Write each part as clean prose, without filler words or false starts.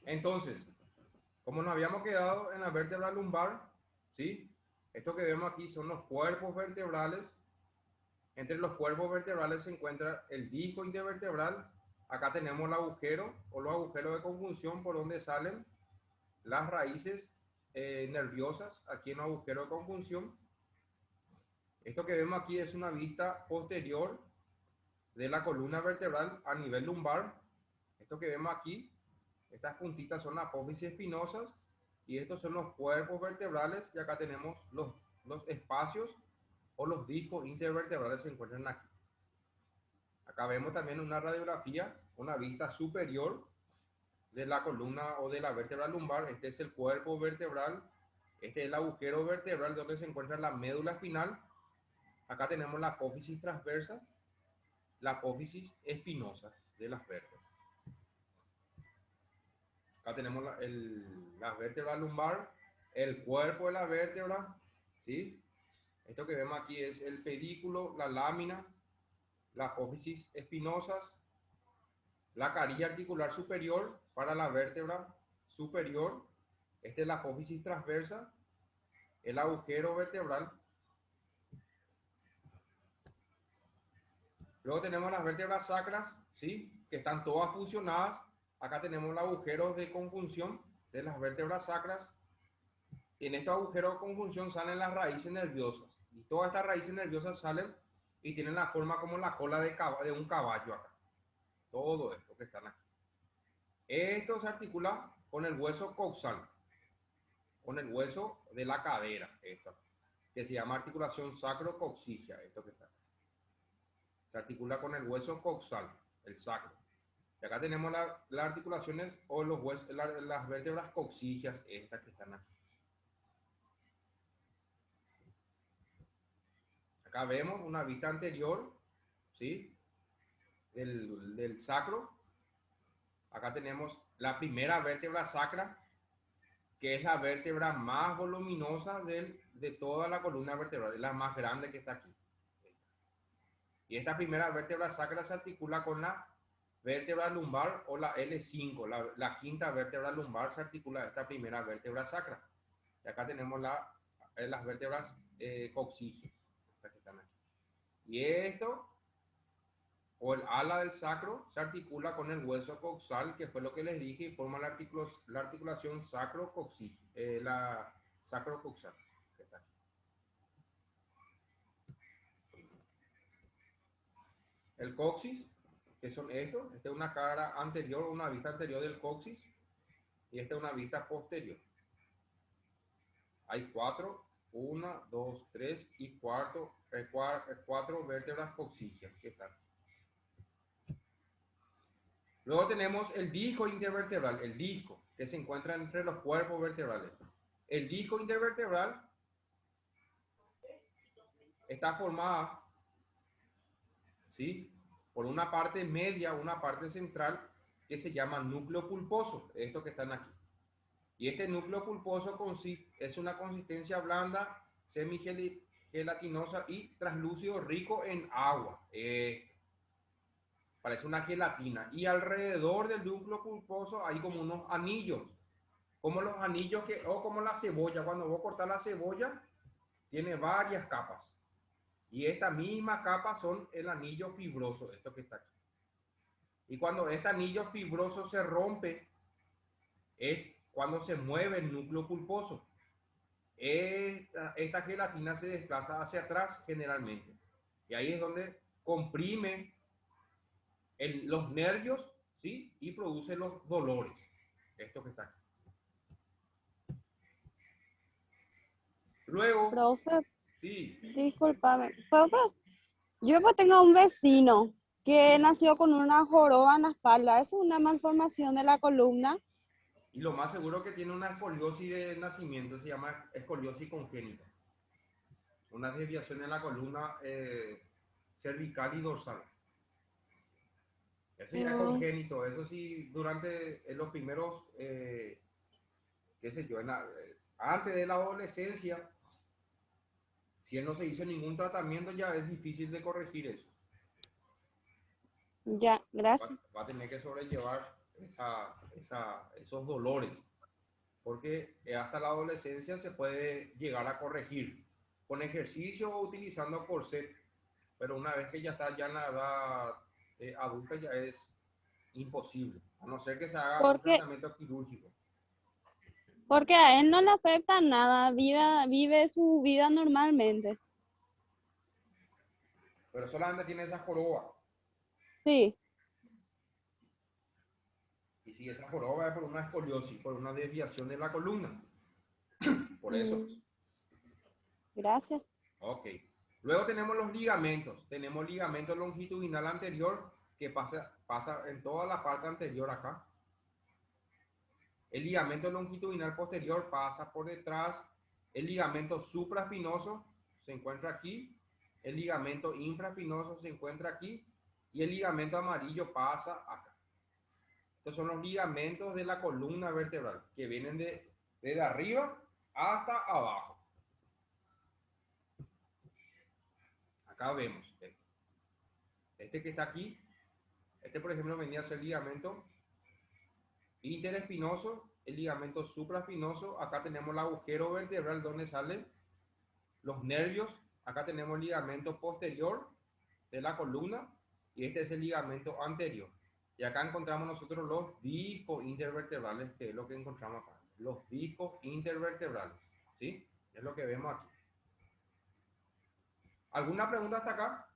Entonces, como nos habíamos quedado en la vértebra lumbar, ¿sí? Esto que vemos aquí son los cuerpos vertebrales. Entre los cuerpos vertebrales se encuentra el disco intervertebral. Acá tenemos el agujero o los agujeros de conjunción por donde salen las raíces nerviosas, aquí en el agujero de conjunción. Esto que vemos aquí es una vista posterior de la columna vertebral a nivel lumbar. Esto que vemos aquí, estas puntitas son las apófisis espinosas y estos son los cuerpos vertebrales y acá tenemos los espacios o los discos intervertebrales se encuentran aquí. Acá vemos también una radiografía, una vista superior de la columna o de la vértebra lumbar. Este es el cuerpo vertebral, este es el agujero vertebral donde se encuentra la médula espinal. Acá tenemos la apófisis transversa, la apófisis espinosa de las vértebras. Acá tenemos la vértebra lumbar, el cuerpo de la vértebra, ¿sí? Esto que vemos aquí es el pedículo, la lámina, la apófisis espinosas, la carilla articular superior para la vértebra superior. Esta es la apófisis transversa, el agujero vertebral. Luego tenemos las vértebras sacras, ¿sí? Que están todas fusionadas. Acá tenemos los agujeros de conjunción de las vértebras sacras. Y en estos agujeros de conjunción salen las raíces nerviosas. Y todas estas raíces nerviosas salen y tienen la forma como la cola de un caballo acá. Todo esto que están aquí. Esto se articula con el hueso coxal, con el hueso de la cadera, esto, que se llama articulación sacrocoxigia, esto que está acá. Se articula con el hueso coxal, el sacro. Y acá tenemos las articulaciones o los huesos, las vértebras coxigias, estas que están aquí. Acá vemos una vista anterior, ¿sí? Del sacro. Acá tenemos la primera vértebra sacra, que es la vértebra más voluminosa de toda la columna vertebral, es la más grande que está aquí. Y esta primera vértebra sacra se articula con la vértebra lumbar o la L5, la quinta vértebra lumbar se articula esta primera vértebra sacra. Y acá tenemos las vértebras coxigias, estas que están aquí. Y esto, o el ala del sacro, se articula con el hueso coxal, que fue lo que les dije, y forma la articulación sacro-coxigia, la sacro-coxal, que está aquí. El coxis, que son estos, esta es una cara anterior, una vista anterior del coxis, y esta es una vista posterior. Hay una, dos, tres y cuatro vértebras coxigias que están. Luego tenemos el disco intervertebral, el disco, que se encuentra entre los cuerpos vertebrales. El disco intervertebral está formada, ¿sí?, por una parte media, una parte central, que se llama núcleo pulposo, esto que están aquí. Y este núcleo pulposo es una consistencia blanda, semigelatinosa y translúcido, rico en agua. Parece una gelatina. Y alrededor del núcleo pulposo hay como unos anillos. Como los anillos o como la cebolla. Cuando vos cortás la cebolla, tiene varias capas. Y esta misma capa son el anillo fibroso, esto que está aquí. Y cuando este anillo fibroso se rompe, es cuando se mueve el núcleo pulposo. Esta gelatina se desplaza hacia atrás generalmente. Y ahí es donde comprime los nervios, ¿sí?, y produce los dolores. Esto que está aquí. Luego, Profe, sí, discúlpame. Profe, yo pues tengo un vecino que sí. nació con una joroba en la espalda. ¿Es una malformación de la columna? Y lo más seguro que tiene una escoliosis de nacimiento, se llama escoliosis congénita. Una desviación en la columna cervical y dorsal. Eso ya es Mm, congénito, eso sí, durante los primeros, qué sé yo, antes de la adolescencia, si él no se hizo ningún tratamiento, ya es difícil de corregir eso. ya, Va, gracias. va a tener que sobrellevar. esos dolores, porque hasta la adolescencia se puede llegar a corregir con ejercicio o utilizando corset, pero una vez que ya está ya en la edad adulta ya es imposible, a no ser que se haga un Porque, tratamiento quirúrgico. porque a él no le afecta nada, vive su vida normalmente. Pero solamente tiene esa joroba. Sí, Y si esa joroba es por una escoliosis, por una desviación de la columna. Por eso. mm, gracias. Ok. Luego tenemos los ligamentos. Tenemos ligamento longitudinal anterior que pasa en toda la parte anterior acá. El ligamento longitudinal posterior pasa por detrás. El ligamento supraespinoso se encuentra aquí. El ligamento infraespinoso se encuentra aquí. Y el ligamento amarillo pasa acá. Estos son los ligamentos de la columna vertebral que vienen desde arriba hasta abajo. Acá vemos este que está aquí. Este, por ejemplo, venía a ser ligamento interespinoso, el ligamento supraespinoso. Acá tenemos el agujero vertebral donde salen los nervios. Acá tenemos el ligamento posterior de la columna y este es el ligamento anterior. Y acá encontramos nosotros los discos intervertebrales, que es lo que encontramos acá. Los discos intervertebrales, ¿sí? Es lo que vemos aquí. ¿Alguna pregunta hasta acá?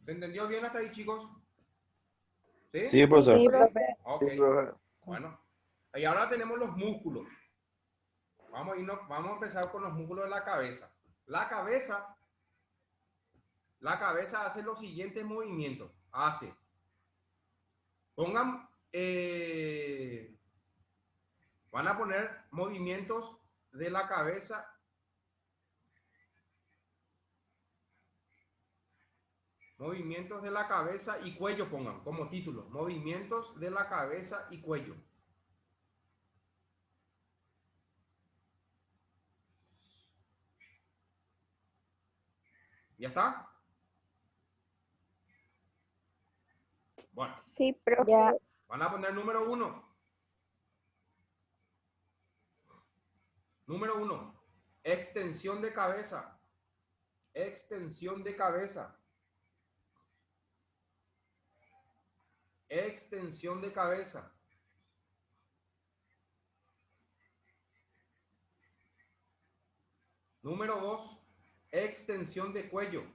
¿Se entendió bien hasta ahí, chicos? ¿Sí? Sí, profesor. Sí, profe. Ok. Bueno. Y ahora tenemos los músculos. Vamos a empezar con los músculos de la cabeza. La cabeza hace los siguientes movimientos. Pongan, van a poner movimientos de la cabeza. Movimientos de la cabeza y cuello, pongan como título. Movimientos de la cabeza y cuello. ¿Ya está? Bueno. Sí, profe. Ya. Van a poner número 1. Número 1. Extensión de cabeza. Extensión de cabeza. Extensión de cabeza. Número 2. Extensión de cuello.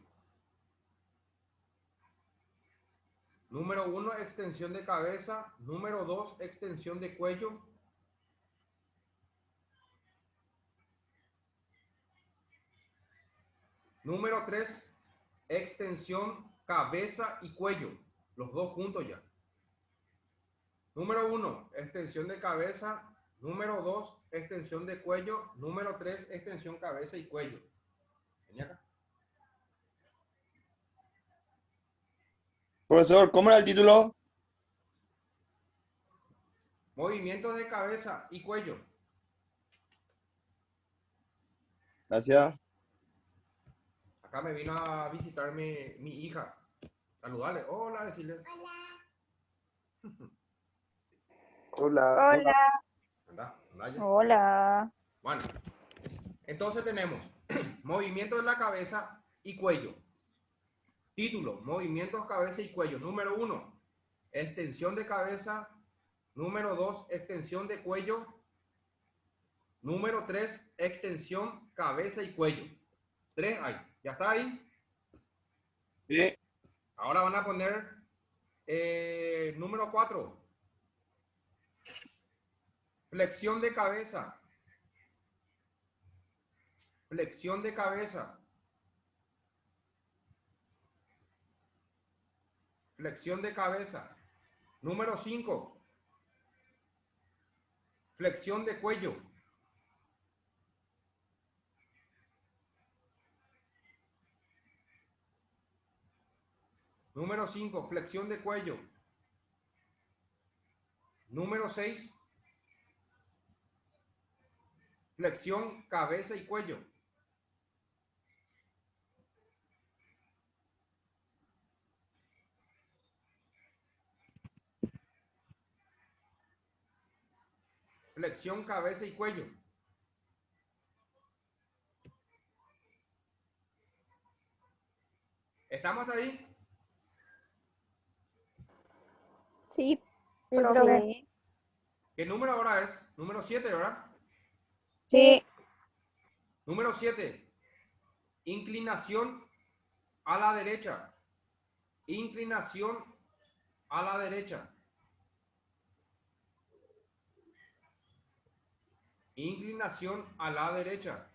Número 1, extensión de cabeza. Número 2, extensión de cuello. Número 3, extensión cabeza y cuello. Los dos juntos ya. Número 1, extensión de cabeza. Número 2, extensión de cuello. Número 3, extensión cabeza y cuello. Vení acá. Profesor, ¿cómo era el título? Movimientos de cabeza y cuello. Gracias. Acá me vino a visitarme mi hija. Saludale. Hola, decirle. Hola. Hola. Anda ya. Hola. Bueno, entonces tenemos movimiento de la cabeza y cuello. Título, movimientos cabeza y cuello. Número 1, extensión de cabeza. Número 2, extensión de cuello. Número 3, extensión cabeza y cuello. 3 hay. ¿Ya está ahí? Sí. Ahora van a poner número 4. Flexión de cabeza. Flexión de cabeza. Flexión de cabeza. Número 5. Flexión de cuello. Número 5. Flexión de cuello. Número 6. Flexión cabeza y cuello. flexión, cabeza y cuello. ¿Estamos ahí? Sí, profe. sí. ¿Qué número ahora es? Número 7, ¿verdad? Sí. Número 7. Inclinación a la derecha. Inclinación a la derecha. Inclinación a la derecha.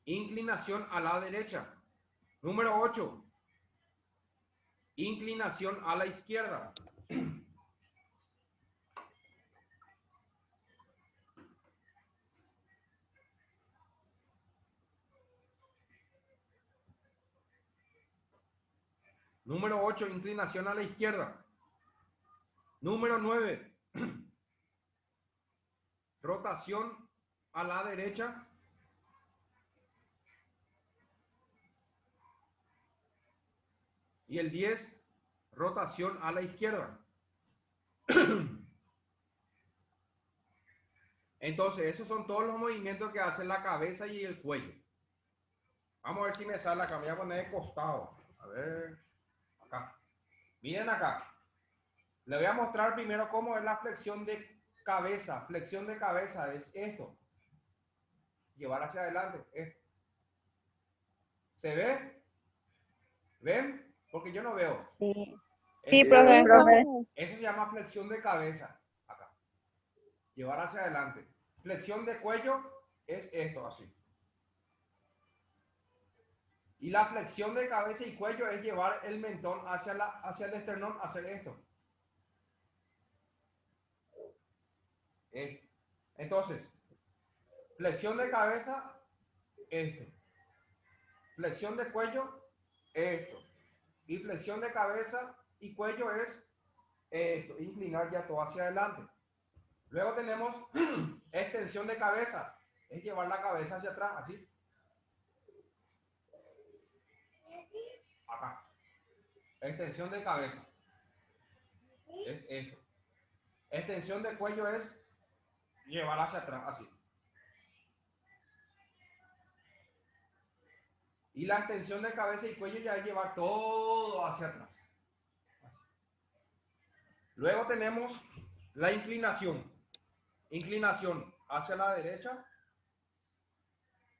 Inclinación a la derecha. Número 8. Inclinación a la izquierda. Número 8, inclinación a la izquierda. Número 9, rotación a la derecha. Y el 10, rotación a la izquierda. Entonces, esos son todos los movimientos que hace la cabeza y el cuello. Vamos a ver si me sale acá. Me voy a poner de costado. A ver. Acá. Miren acá. Le voy a mostrar primero cómo es la flexión de cabeza. Flexión de cabeza es esto. Llevar hacia adelante. Esto. ¿Se ve? ¿Ven? Porque yo no veo. Sí. Sí, profe. Eso se llama flexión de cabeza. Acá. Llevar hacia adelante. Flexión de cuello es esto, así. Y la flexión de cabeza y cuello es llevar el mentón hacia el esternón, hacer esto. Entonces, flexión de cabeza, esto. Flexión de cuello, esto. Y flexión de cabeza y cuello es esto, inclinar ya todo hacia adelante. Luego tenemos extensión de cabeza, es llevar la cabeza hacia atrás, así. Acá. Extensión de cabeza. Es esto. Extensión de cuello es llevar hacia atrás, así. Y la extensión de cabeza y cuello ya es llevar todo hacia atrás. Así. Luego tenemos la inclinación. Inclinación hacia la derecha.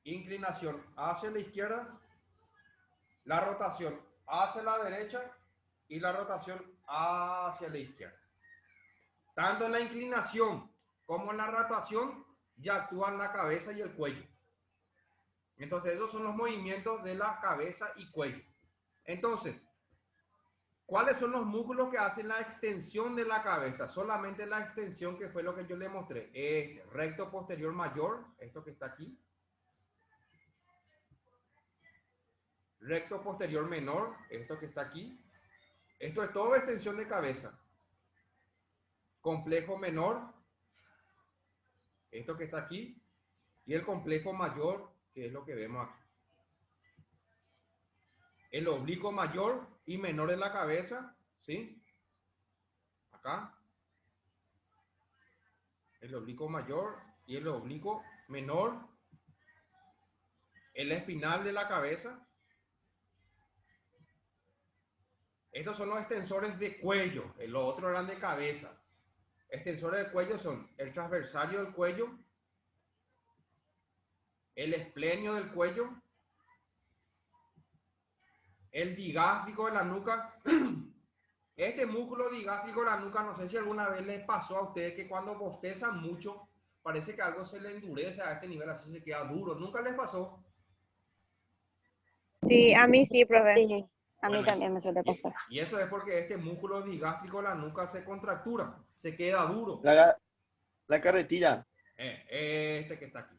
Inclinación hacia la izquierda. La rotación hacia la derecha y la rotación hacia la izquierda. Tanto en la inclinación como en la rotación ya actúan la cabeza y el cuello. Entonces, esos son los movimientos de la cabeza y cuello. Entonces, ¿cuáles son los músculos que hacen la extensión de la cabeza? Solamente la extensión, que fue lo que yo le mostré. Recto posterior mayor, esto que está aquí. Recto posterior menor, esto que está aquí. Esto es todo extensión de cabeza. Complejo menor, esto que está aquí. Y el complejo mayor, que es lo que vemos aquí. El oblicuo mayor y menor en la cabeza, ¿sí? Acá. El oblicuo mayor y el oblicuo menor. El espinal de la cabeza. Estos son los extensores de cuello. Los otros eran de cabeza. Extensores de cuello son el transversario del cuello, el esplenio del cuello, el digástrico de la nuca. Este músculo digástrico de la nuca, no sé si alguna vez les pasó a ustedes que cuando bostezan mucho, parece que algo se le endurece a este nivel, así se queda duro. ¿Nunca les pasó? Sí, a mí sí, profe. Sí, a mí Bueno, también me suele pasar. Y eso es porque este músculo digástrico de la nuca se contractura, se queda duro. La carretilla. Este que está aquí.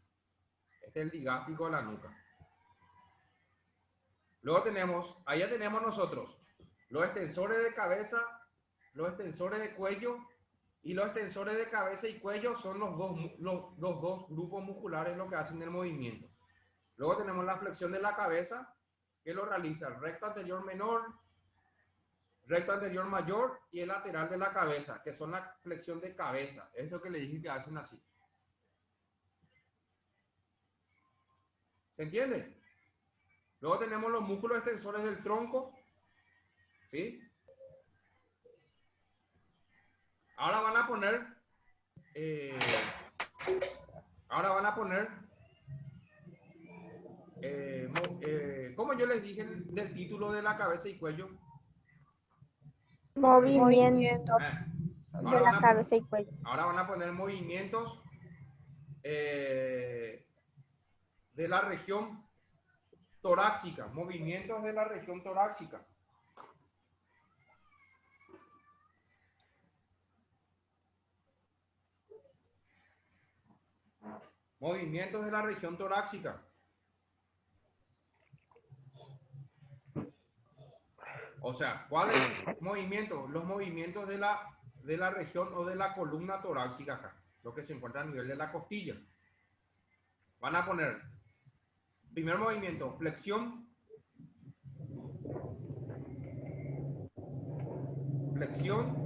Este es el digástrico de la nuca. Luego tenemos, allá tenemos nosotros los extensores de cabeza, los extensores de cuello, y los extensores de cabeza y cuello son los dos grupos musculares lo que hacen el movimiento. Luego tenemos la flexión de la cabeza, que lo realiza el recto anterior menor, recto anterior mayor y el lateral de la cabeza, que son la flexión de cabeza. Eso que le dije que hacen así. ¿Se entiende? Luego tenemos los músculos extensores del tronco. ¿Sí? Ahora van a poner... como yo les dije del título de la cabeza y cuello. Movimiento Ahora de van la a- cabeza y cuello. Ahora van a poner movimientos de la región torácica. Movimientos de la región torácica. Movimientos de la región torácica. O sea, ¿cuáles movimientos? Los movimientos de la región o de la columna torácica acá, lo que se encuentra a nivel de la costilla. Van a poner, primer movimiento, flexión, flexión,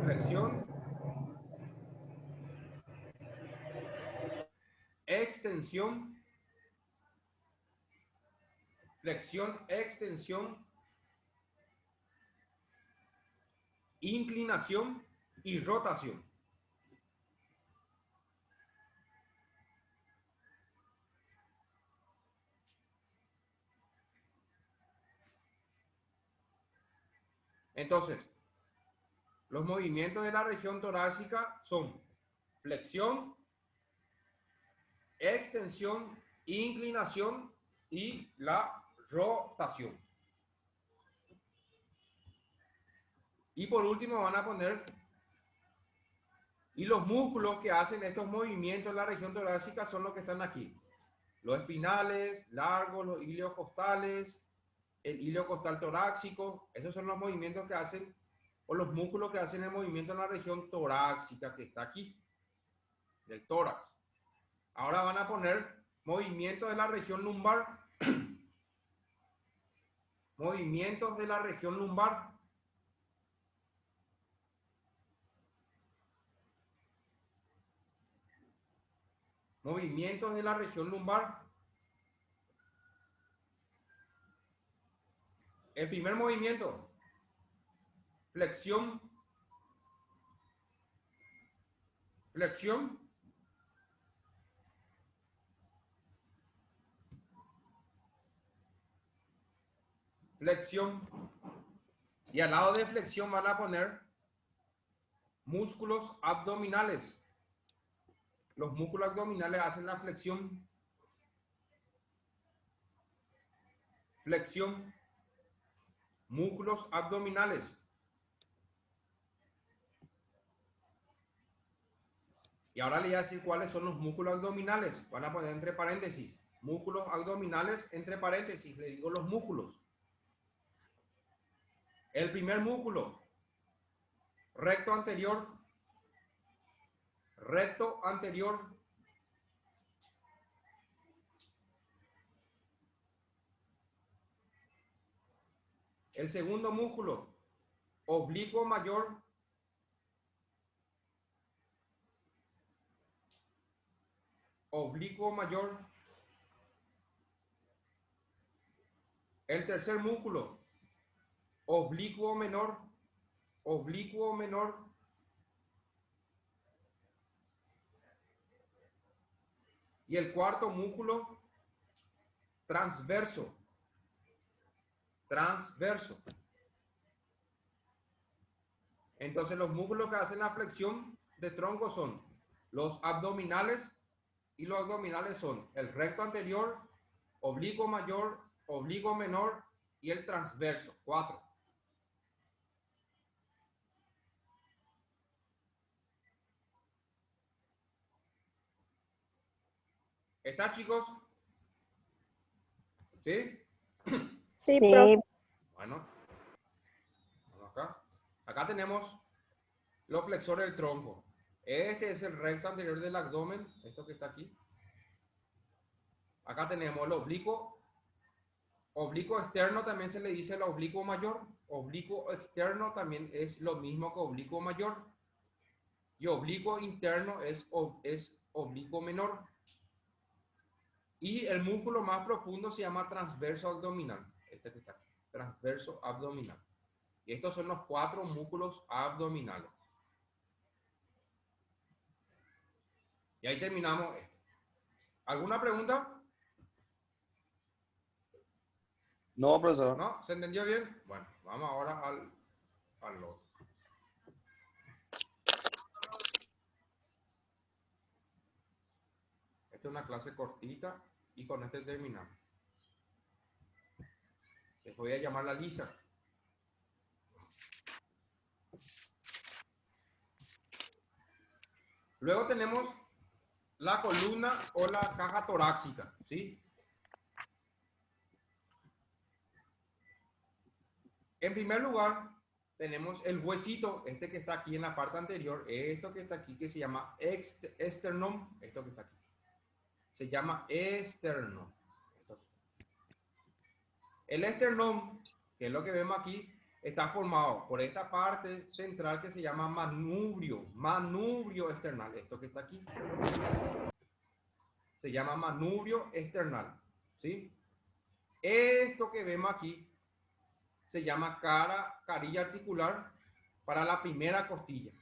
flexión, extensión, flexión, extensión, inclinación y rotación. Entonces, los movimientos de la región torácica son flexión, extensión, inclinación y la rotación. Y por último van a poner, y los músculos que hacen estos movimientos en la región torácica son los que están aquí. Los espinales, largos, los ilios costales, el ilio costal torácico. Esos son los movimientos que hacen, o los músculos que hacen el movimiento en la región torácica que está aquí, del tórax. Ahora van a poner movimientos de la región lumbar. Movimientos de la región lumbar. Movimientos de la región lumbar. El primer movimiento, flexión, flexión, flexión. Y al lado de flexión van a poner músculos abdominales. Los músculos abdominales hacen la flexión, flexión, músculos abdominales. Y ahora le voy a decir cuáles son los músculos abdominales. Van a poner entre paréntesis, músculos abdominales entre paréntesis. Le digo los músculos. El primer músculo, recto anterior, recto anterior. El segundo músculo, oblicuo mayor, oblicuo mayor. El tercer músculo, oblicuo menor, oblicuo menor. Y el cuarto músculo, transverso, transverso. Entonces los músculos que hacen la flexión de tronco son los abdominales, y los abdominales son el recto anterior, oblicuo mayor, oblicuo menor y el transverso. 4. ¿Está, chicos? ¿Sí? Sí, profe. Bueno, vamos acá. Acá tenemos los flexores del tronco. Este es el recto anterior del abdomen, esto que está aquí. Acá tenemos el oblicuo Oblicuo externo también se le dice el oblicuo mayor. Oblicuo externo también es lo mismo que oblicuo mayor. Y oblicuo interno es oblicuo menor. Y el músculo más profundo se llama transverso abdominal. Este que está aquí, transverso abdominal. Y estos son los 4 músculos abdominales. Y ahí terminamos esto. ¿Alguna pregunta? No, profesor. ¿No? ¿Se entendió bien? Bueno, vamos ahora al otro. Esta es una clase cortita y con este terminamos. Les voy a llamar la lista. Luego tenemos la columna o la caja torácica, ¿sí? En primer lugar, tenemos el huesito, este que está aquí en la parte anterior, esto que está aquí que se llama esternón, esto que está aquí. Se llama esterno. El esternón, que es lo que vemos aquí, está formado por esta parte central que se llama manubrio esternal. Esto que está aquí se llama manubrio esternal, ¿sí? Esto que vemos aquí se llama carilla articular para la primera costilla.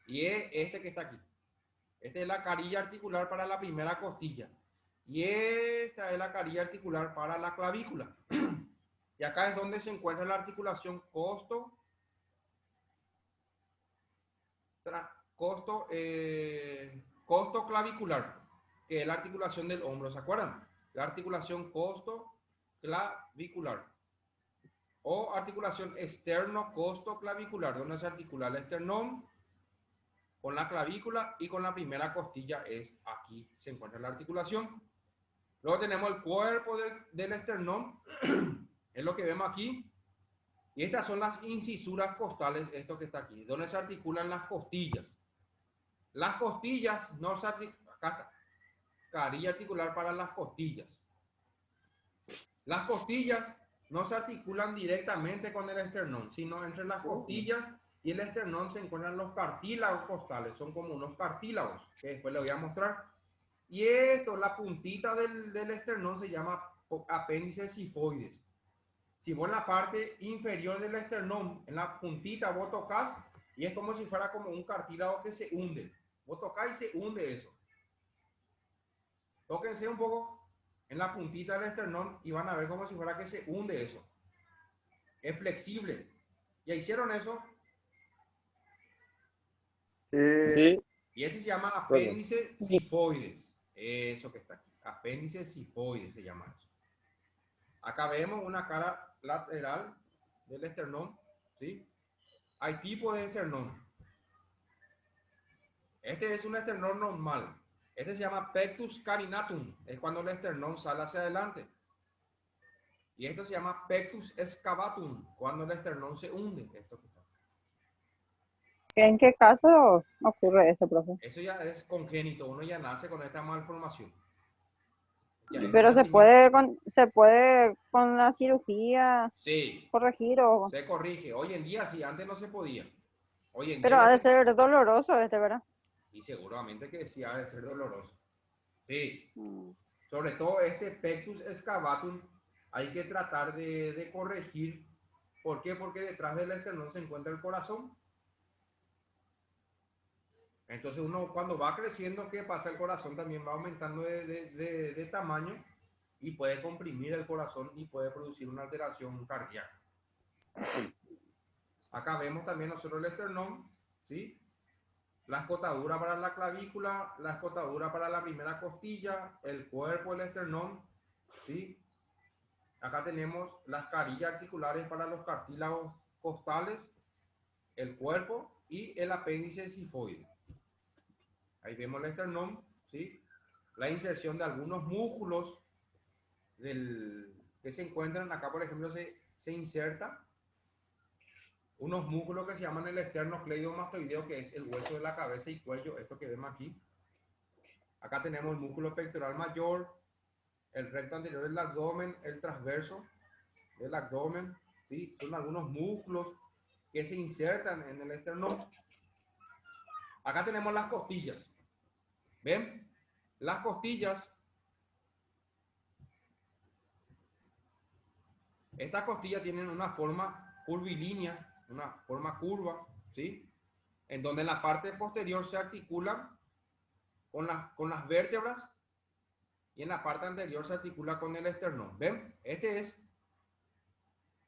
Y es este que está aquí. Esta es la carilla articular para la primera costilla. Y esta es la carilla articular para la clavícula. Y acá es donde se encuentra la articulación costo clavicular, que es la articulación del hombro. ¿Se acuerdan? La articulación costo clavicular. O articulación externo costo clavicular, donde se articula el esternón con la clavícula y con la primera costilla es aquí se encuentra la articulación. Luego tenemos el cuerpo del esternón, es lo que vemos aquí. Y estas son las incisuras costales, esto que está aquí, donde se articulan las costillas. Las costillas no se articulan, acá está, carilla articular para las costillas. Las costillas no se articulan directamente con el esternón, sino entre las costillas y el esternón se encuentran los cartílagos costales, son como unos cartílagos, que después les voy a mostrar. Y esto, la puntita del esternón se llama apéndice sifoides. Si vos en la parte inferior del esternón, en la puntita, vos tocas y es como si fuera como un cartílago que se hunde. Vos tocás y se hunde eso. Tóquense un poco en la puntita del esternón y van a ver como si fuera que se hunde eso. Es flexible. ¿Ya hicieron eso? Sí. Y ese se llama apéndice sifoides. Eso que está aquí. Apéndice sifoides se llama eso. Acá vemos una cara lateral del esternón, ¿sí? Hay tipos de esternón. Este es un esternón normal. Este se llama pectus carinatum. Es cuando el esternón sale hacia adelante. Y esto se llama pectus excavatum, cuando el esternón se hunde. Esto que está. ¿En qué casos ocurre esto, profe? Eso ya es congénito. Uno ya nace con esta malformación. Pero se puede con la cirugía sí, corregir o... se corrige. Hoy en día sí, antes no se podía. Hoy en Pero día ha de ser doloroso ¿verdad? Y seguramente que sí ha de ser doloroso. Sí. Sobre todo este pectus excavatum hay que tratar de corregir. ¿Por qué? Porque detrás del esternón se encuentra el corazón. Entonces uno cuando va creciendo, ¿qué pasa? El corazón también va aumentando de tamaño y puede comprimir el corazón y puede producir una alteración cardíaca. Acá vemos también nosotros el esternón, ¿sí? La escotadura para la clavícula, la escotadura para la primera costilla, el cuerpo del esternón, ¿sí? Acá tenemos las carillas articulares para los cartílagos costales, el cuerpo y el apéndice sifoide. Ahí vemos el esternón, ¿sí? La inserción de algunos músculos que se encuentran acá, por ejemplo, se inserta unos músculos que se llaman el esternocleidomastoideo, que es el hueso de la cabeza y cuello, esto que vemos aquí. Acá tenemos el músculo pectoral mayor, el recto anterior del abdomen, el transverso del abdomen, ¿sí? Son algunos músculos que se insertan en el esternón. Acá tenemos las costillas. ¿Ven? Las costillas, estas costillas tienen una forma curvilínea, una forma curva, ¿sí? En donde en la parte posterior se articulan con las vértebras y en la parte anterior se articula con el esternón. ¿Ven? Este es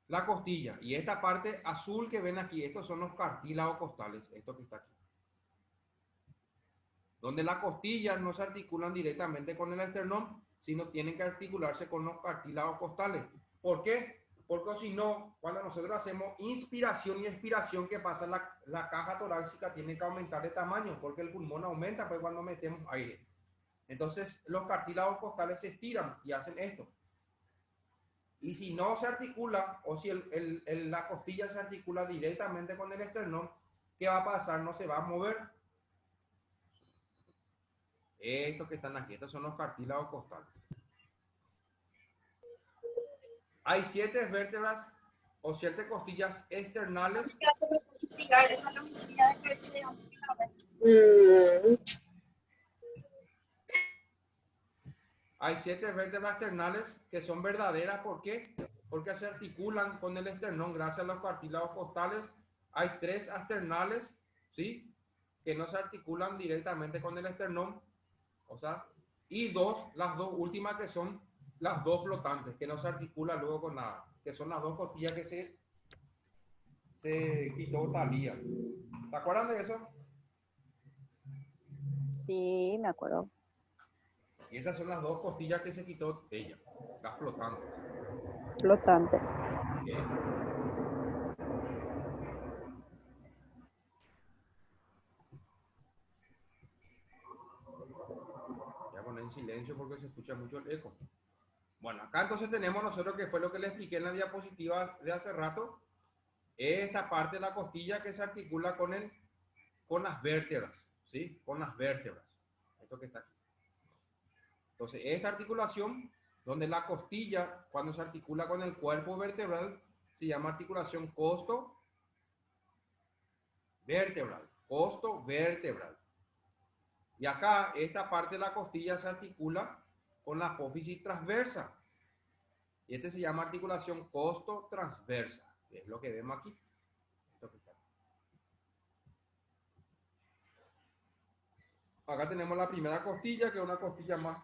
la costilla y esta parte azul que ven aquí, estos son los cartílagos costales, esto que está aquí. Donde las costillas no se articulan directamente con el esternón, sino tienen que articularse con los cartílagos costales. ¿Por qué? Porque si no, cuando nosotros hacemos inspiración y expiración, ¿qué pasa? La caja torácica tiene que aumentar de tamaño, porque el pulmón aumenta pues cuando metemos aire. Entonces, los cartílagos costales se estiran y hacen esto. Y si no se articula, o si la costilla se articula directamente con el esternón, ¿qué va a pasar? No se va a mover. Estos que están aquí, estos son los cartílagos costales. Hay 7 vértebras o 7 costillas externales. Hay 7 vértebras externales que son verdaderas. ¿Por qué? Porque se articulan con el esternón gracias a los cartílagos costales. Hay 3 externales, ¿sí? Que no se articulan directamente con el esternón. O sea, y las dos últimas que son las 2 flotantes, que no se articulan luego con nada. Que son las 2 costillas que se quitó Talía. ¿Se acuerdan de eso? Sí, me acuerdo. Y esas son las 2 costillas que se quitó ella, las flotantes. Flotantes. Bien. Voy a poner en silencio porque se escucha mucho el eco. Bueno, acá entonces tenemos nosotros, que fue lo que les expliqué en la diapositiva de hace rato, esta parte de la costilla que se articula con las vértebras, ¿sí? Con las vértebras. Esto que está aquí. Entonces, esta articulación, donde la costilla, cuando se articula con el cuerpo vertebral, se llama articulación costo-vertebral. Costo-vertebral. Y acá, esta parte de la costilla se articula con la apófisis transversa. Y este se llama articulación costo-transversa, que es lo que vemos aquí. Esto que está aquí. Acá tenemos la primera costilla, que es una costilla más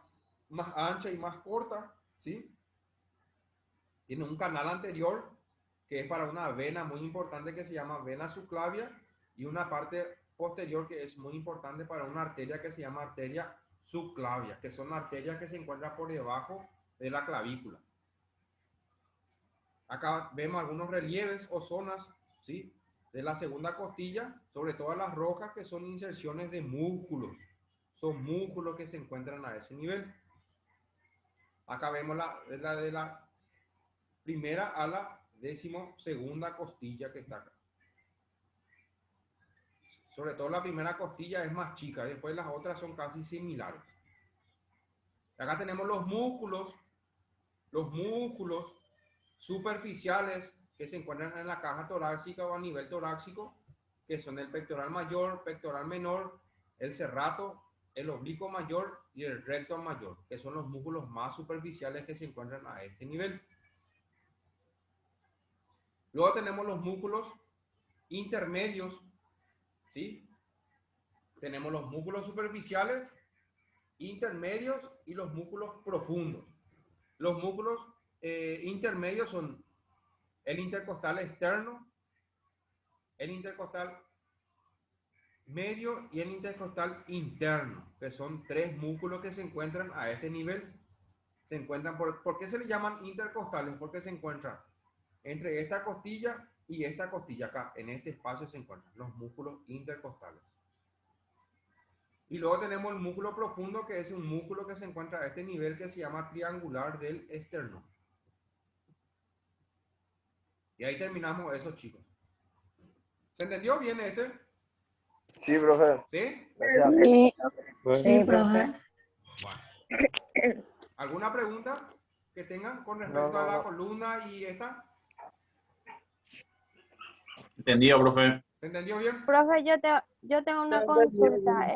ancha y más corta, ¿sí? Tiene un canal anterior que es para una vena muy importante que se llama vena subclavia, y una parte posterior que es muy importante para una arteria que se llama arteria subclavia, que son arterias que se encuentran por debajo de la clavícula. Acá vemos algunos relieves o zonas, ¿sí? De la segunda costilla, sobre todo las rojas, que son inserciones de músculos. Son músculos que se encuentran a ese nivel. Acá vemos de la primera a la 12ª costilla que está acá. Sobre todo la primera costilla es más chica, después las otras son casi similares. Acá tenemos los músculos superficiales que se encuentran en la caja torácica o a nivel torácico, que son el pectoral mayor, pectoral menor, el serrato, el oblicuo mayor y el recto mayor, que son los músculos más superficiales que se encuentran a este nivel. Luego tenemos los músculos intermedios, ¿sí? Tenemos los músculos superficiales, intermedios y los músculos profundos. Los músculos intermedios son el intercostal externo, el intercostal medio y el intercostal interno, que son 3 músculos que se encuentran a este nivel. Se encuentran, ¿por qué se le llaman intercostales? Porque se encuentran entre esta costilla y esta costilla acá, en este espacio se encuentran los músculos intercostales. Y luego tenemos el músculo profundo, que es un músculo que se encuentra a este nivel, que se llama triangular del esternón. Y ahí terminamos eso, chicos. ¿Se entendió bien este? Sí, profe. ¿Sí? Gracias. Sí, Pues, sí, profe. Bueno. ¿Alguna ¿Alguna pregunta que tengan con respecto a la columna y esta? Entendido, profe. ¿Se entendió bien? Profe, yo tengo una consulta.